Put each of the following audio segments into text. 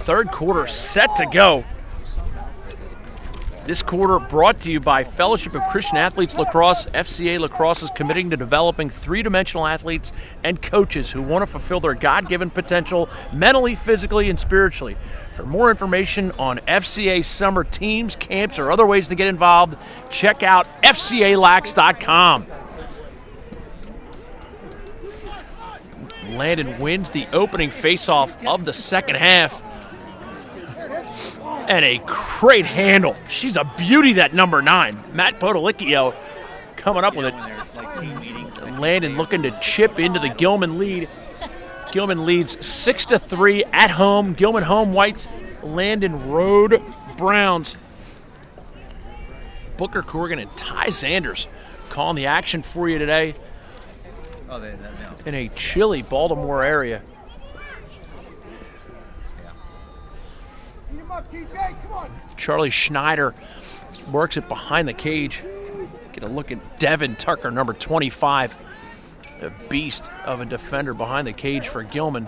Third quarter set to go. This quarter brought to you by Fellowship of Christian Athletes Lacrosse. FCA Lacrosse is committing to developing three-dimensional athletes and coaches who want to fulfill their God-given potential mentally, physically, and spiritually. For more information on FCA summer teams, camps, or other ways to get involved, check out FCALax.com. Landon wins the opening faceoff of the second half. And a great handle. She's a beauty, that number 9. Matt Podolicchio coming up with it. Landon looking to chip into the Gilman lead. Gilman leads 6-3 at home. Gilman home whites, Landon road Browns. Booker Corrigan and Ty Sanders calling the action for you today in a chilly Baltimore area. Charlie Schneider works it behind the cage. Get a look at Devin Tucker, number 25. A beast of a defender behind the cage for Gilman.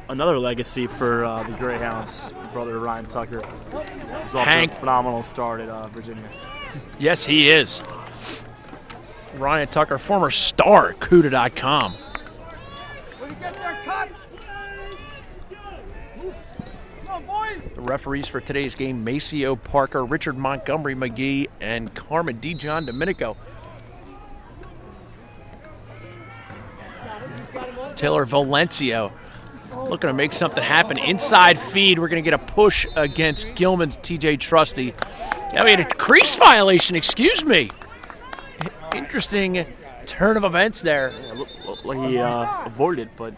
Another legacy for the Greyhounds, brother Ryan Tucker. He's off to a phenomenal start at Virginia. Yes, he is. Ryan Tucker, former star at CUDA.com. The referees for today's game, Maceo Parker, Richard Montgomery McGee, and Carmen DeJohn Domenico. Taylor Valencio looking to make something happen. Inside feed, we're going to get a push against Gilman's TJ Trusty. Now we had a crease violation, excuse me. Interesting turn of events there. Yeah, looked like he avoided it, but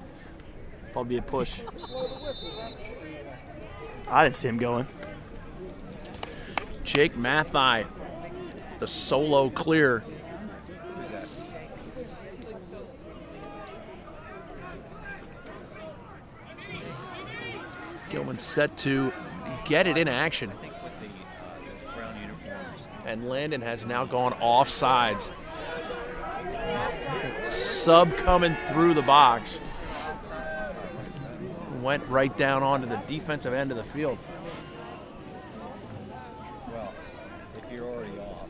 thought it'd be a push. I didn't see him going. Jake Mathai, the solo clear. Who's that? Gilman set to get it in action. And Landon has now gone off sides. Sub coming through the box. Went right down onto the defensive end of the field. Well, if you're already off.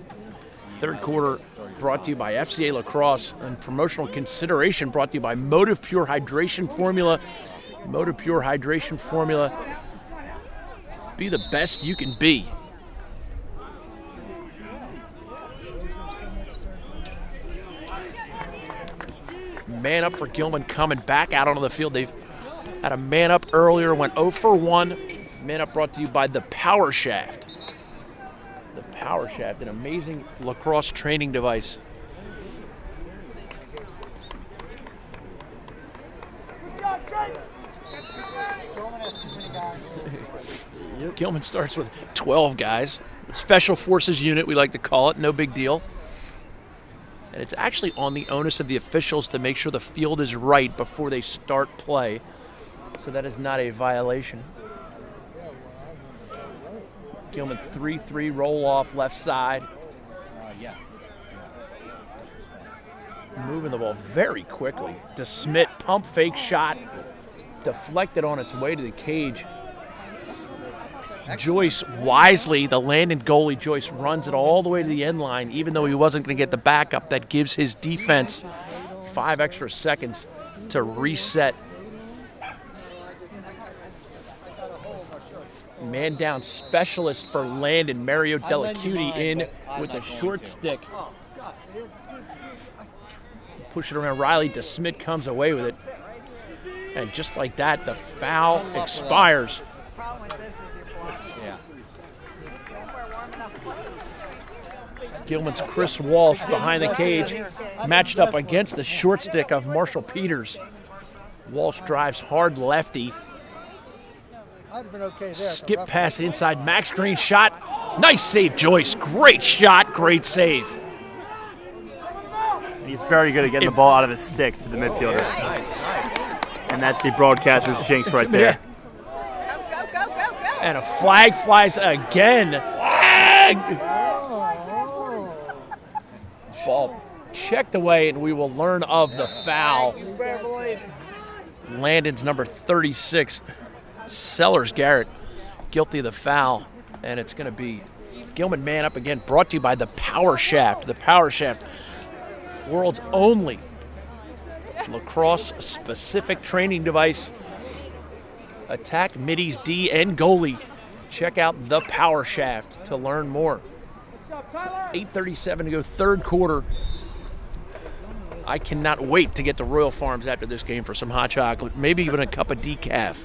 Third quarter brought to you by FCA Lacrosse, and promotional consideration brought to you by Motive Pure Hydration Formula. Motive Pure Hydration Formula. Be the best you can be. Man up for Gilman coming back out onto the field. They've had a man up earlier, went 0 for 1. Man up brought to you by the Power Shaft. The Power Shaft, an amazing lacrosse training device. Gilman starts with 12 guys. Special Forces unit, we like to call it, no big deal. And it's actually on the onus of the officials to make sure the field is right before they start play. So that is not a violation. Gilman 3-3 roll off left side. Yes. Moving the ball very quickly. DeSmit pump fake shot. Deflected on its way to the cage. Joyce wisely, the Landon goalie, Joyce runs it all the way to the end line, even though he wasn't going to get the backup. That gives his defense 5 extra seconds to reset. Man down specialist for Landon, Mario Delacuti in with a short stick. Push it around Riley, DeSmit comes away with it. And just like that, the foul expires. Gilman's Chris Walsh behind the cage, matched up against the short stick of Marshall Peters. Walsh drives hard lefty. Skip pass inside, Max Green shot. Nice save, Joyce. Great shot, great save. He's very good at getting the ball out of his stick to the midfielder. And that's the broadcaster's jinx right there. And a flag flies again. Ball checked away, and we will learn of the foul. Landon's number 36, Sellers Garrett. guilty of the foul, and it's going to be Gilman man up again, brought to you by the Power Shaft. The Power Shaft, world's only lacrosse-specific training device. Attack, middies, D, and goalie. Check out the Power Shaft to learn more. 8:37 to go, third quarter. I cannot wait to get to Royal Farms after this game for some hot chocolate, maybe even a cup of decaf.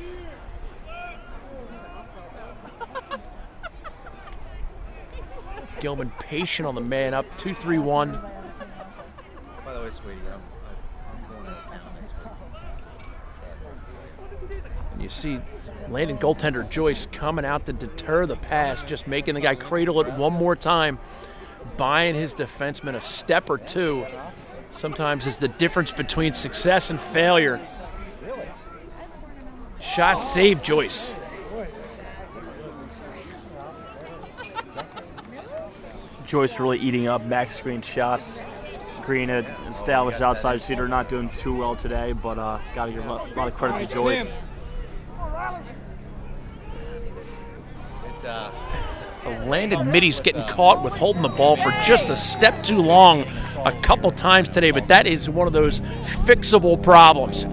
Gilman patient on the man up, 2-3-1. By the way, sweetie, I'm going out of town next week. And you see Landon goaltender Joyce coming out to deter the pass, just making the guy cradle it one more time, buying his defenseman a step or two. Sometimes is the difference between success and failure. Shot saved, Joyce. Joyce really eating up back screen shots. Green had established outside shooter, not doing too well today, but got to give a lot of credit to Joyce. Landon middies getting caught with holding the ball for just a step too long a couple times today, but that is one of those fixable problems.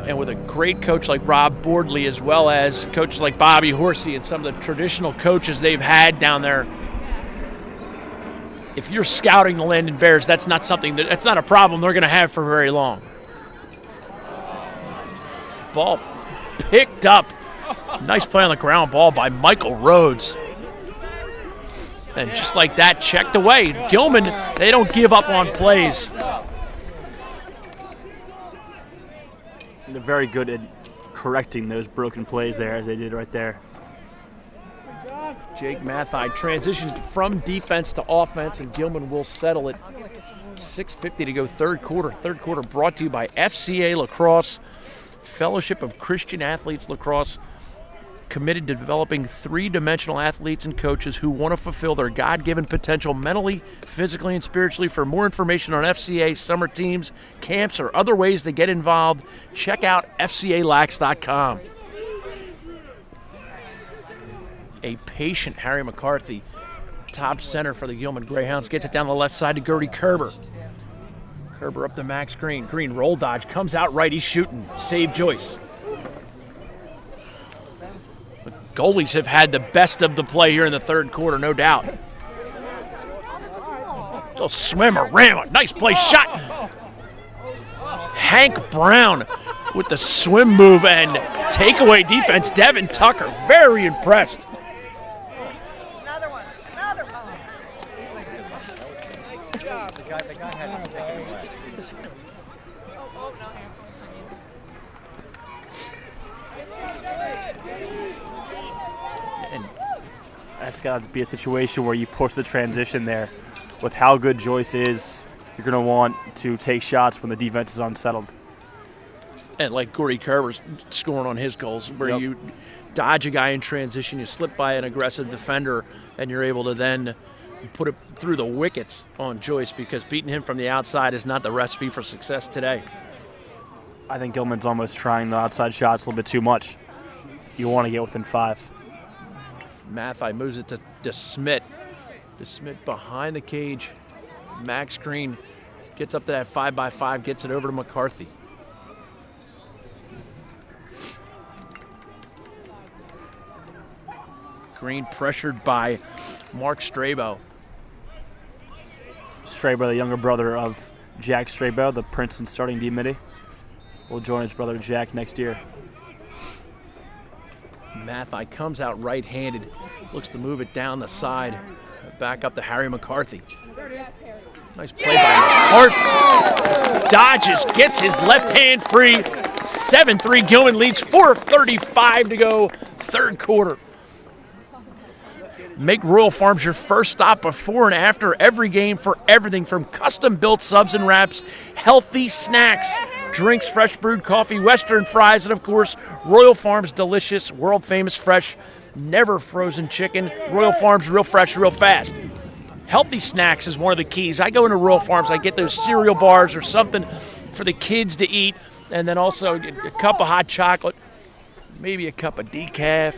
And with a great coach like Rob Boardley, as well as coaches like Bobby Horsey and some of the traditional coaches they've had down there, if you're scouting the Landon Bears, that's not a problem they're going to have for very long. Ball picked up. Nice play on the ground ball by Michael Rhodes. And just like that, checked away. Gilman, they don't give up on plays. They're very good at correcting those broken plays there, as they did right there. Jake Mathai transitions from defense to offense, and Gilman will settle it. 6:50 to go, third quarter. Third quarter brought to you by FCA Lacrosse, Fellowship of Christian Athletes Lacrosse, committed to developing three-dimensional athletes and coaches who want to fulfill their God-given potential mentally, physically, and spiritually. For more information on FCA, summer teams, camps, or other ways to get involved, check out FCALax.com. A patient Harry McCarthy, top center for the Gilman Greyhounds, gets it down the left side to Gertie Kerber. Kerber up the Max Green. Green roll dodge, comes out right, he's shooting. Save Joyce. The goalies have had the best of the play here in the third quarter, no doubt. Little swimmer, ram, nice play, shot. Hank Brown with the swim move and takeaway defense. Devin Tucker, very impressed. The guy had to stick it away. And that's got to be a situation where you push the transition there. With how good Joyce is, you're going to want to take shots when the defense is unsettled. And like Gordy Kerber's scoring on his goals, where you dodge a guy in transition, you slip by an aggressive defender, and you're able to then put it through the wickets on Joyce, because beating him from the outside is not the recipe for success today. I think Gilman's almost trying the outside shots a little bit too much. You want to get within 5. Mathai moves it to DeSmit. DeSmit behind the cage. Max Green gets up to that 5x5, gets it over to McCarthy. Green pressured by Mark Strabo. Strabo, the younger brother of Jack Strabo, the Princeton starting D-Midi, will join his brother Jack next year. Mathai comes out right-handed, looks to move it down the side, back up to Harry McCarthy. Nice play by McCarthy. Dodges, gets his left hand free. 7-3, Gilman leads, 4:35 to go, third quarter. Make Royal Farms your first stop before and after every game for everything from custom-built subs and wraps, healthy snacks, drinks, fresh brewed coffee, Western fries, and, of course, Royal Farms' delicious, world-famous, fresh, never-frozen chicken. Royal Farms, real fresh, real fast. Healthy snacks is one of the keys. I go into Royal Farms, I get those cereal bars or something for the kids to eat, and then also a cup of hot chocolate. maybe a cup of decaf.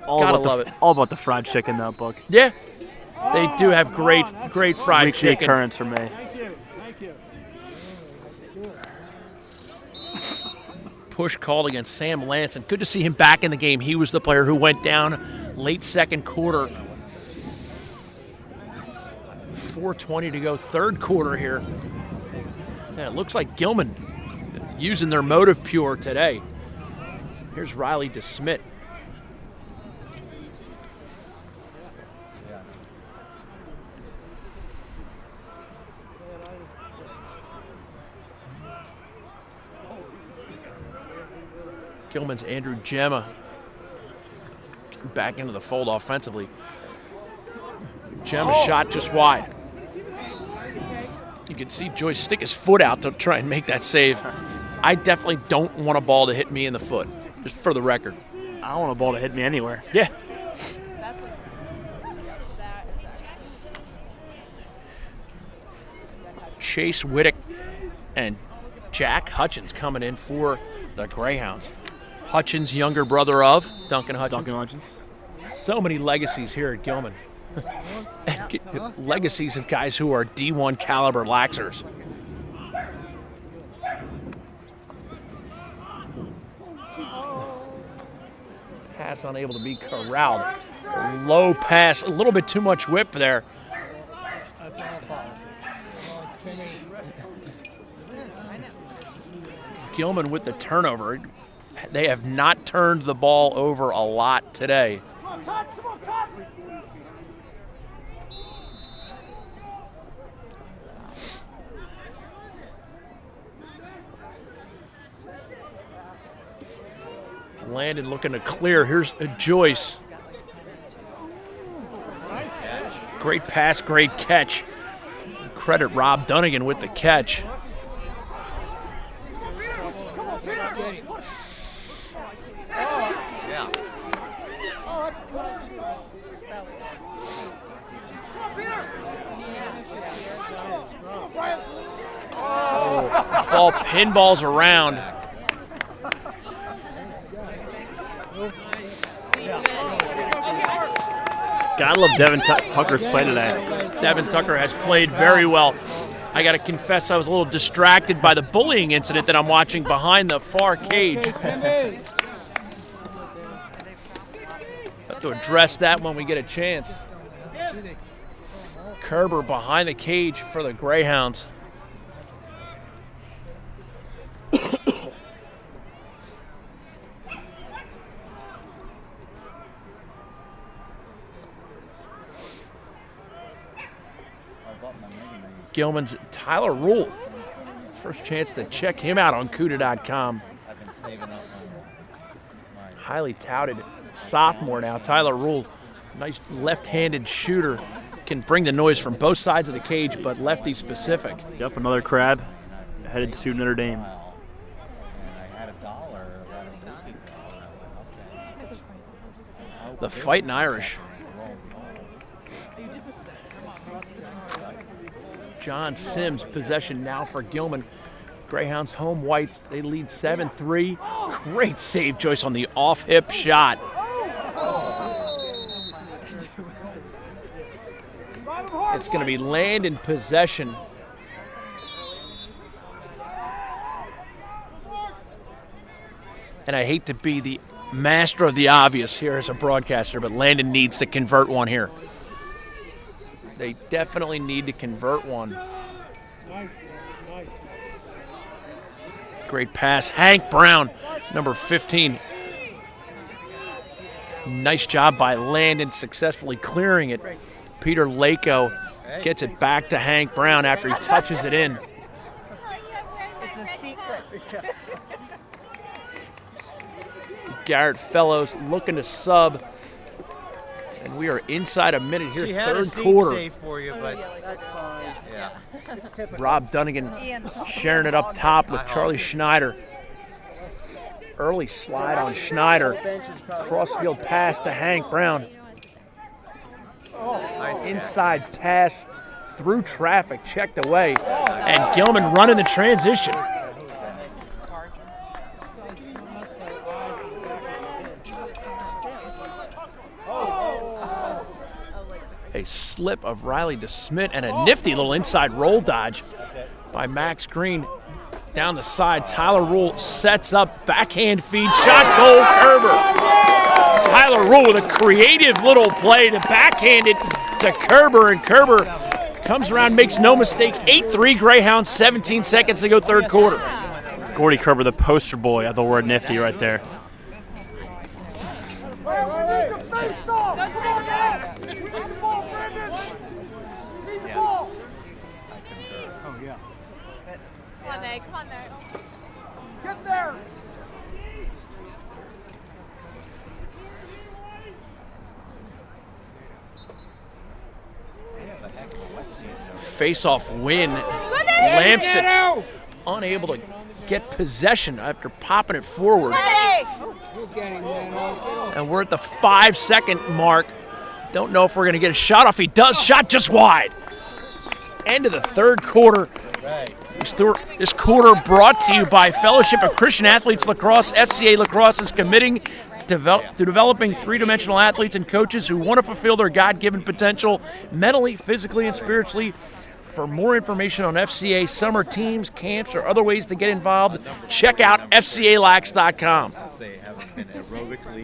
All Gotta about love it. All about the fried chicken, that book. Yeah, they do have great fried Weekly chicken. occurrence for me. Push called against Sam Lanson. Good to see him back in the game. He was the player who went down late second quarter. 4:20 to go, third quarter here. And it looks like Gilman using their motive pure today. Here's Riley DeSmit. Gilman's Andrew Gemma back into the fold offensively. Gemma shot just wide. You can see Joyce stick his foot out to try and make that save. I definitely don't want a ball to hit me in the foot, just for the record. I don't want a ball to hit me anywhere. Yeah. Chase Whittick and Jack Hutchins coming in for the Greyhounds. Hutchins, younger brother of Duncan Hutchins. Duncan Hutchins. So many legacies here at Gilman. Legacies of guys who are D1 caliber laxers. Pass unable to be corralled. Low pass, a little bit too much whip there. Gilman with the turnover. They have not turned the ball over a lot today. Landon looking to clear. Here's Joyce. Great pass, great catch. Credit Rob Dunnigan with the catch. Ball pinballs around. Gotta love Devin Tucker's play today. Devin Tucker has played very well. I got to confess, I was a little distracted by the bullying incident that I'm watching behind the far cage. Have to address that when we get a chance. Kerber behind the cage for the Greyhounds. Gilman's Tyler Rule. First chance to check him out on CUDA.com. I've been saving up my Highly touted sophomore now, Tyler Rule. Nice left-handed shooter. Can bring the noise from both sides of the cage, but lefty specific. Yep, another crab headed to Notre Dame. and I had $1 about a week ago, and I went, okay. The Fighting Irish. John Sims, possession now for Gilman. Greyhounds home whites, they lead 7-3. Great save, Joyce, on the off-hip shot. It's going to be Landon possession. And I hate to be the master of the obvious here as a broadcaster, but Landon needs to convert one here. They definitely need to convert one. Great pass. Hank Brown, number 15. Nice job by Landon, successfully clearing it. Peter Lako gets it back to Hank Brown after he touches it in. It's a secret. Garrett Fellows looking to sub. And we are inside a minute here, She had a third seat quarter. save for you, but yeah. Rob Dunnigan sharing it up top with Charlie Schneider. Early slide on Schneider. Crossfield pass to Hank Brown. Nice catch. Inside pass through traffic, checked away. And Gilman running the transition. A slip of Riley DeSmit and a nifty little inside roll dodge by Max Green. Down the side, Tyler Rule sets up, backhand feed, shot, goal, Kerber. Tyler Rule with a creative little play to backhand it to Kerber, and Kerber comes around, makes no mistake. 8-3 Greyhounds, 17 seconds to go third quarter. Gordy Kerber, the poster boy of the word nifty right there. Come on, Meg. Come on, Meg. Get there! Face-off win. Lampson unable to get possession after popping it forward. And we're at the 5-second mark. Don't know if we're going to get a shot off. He does. Shot just wide. End of the third quarter. This quarter brought to you by Fellowship of Christian Athletes Lacrosse. FCA Lacrosse is committing to developing three-dimensional athletes and coaches who want to fulfill their God-given potential mentally, physically, and spiritually. For more information on FCA summer teams, camps, or other ways to get involved, check out FCALax.com. They haven't been aerobically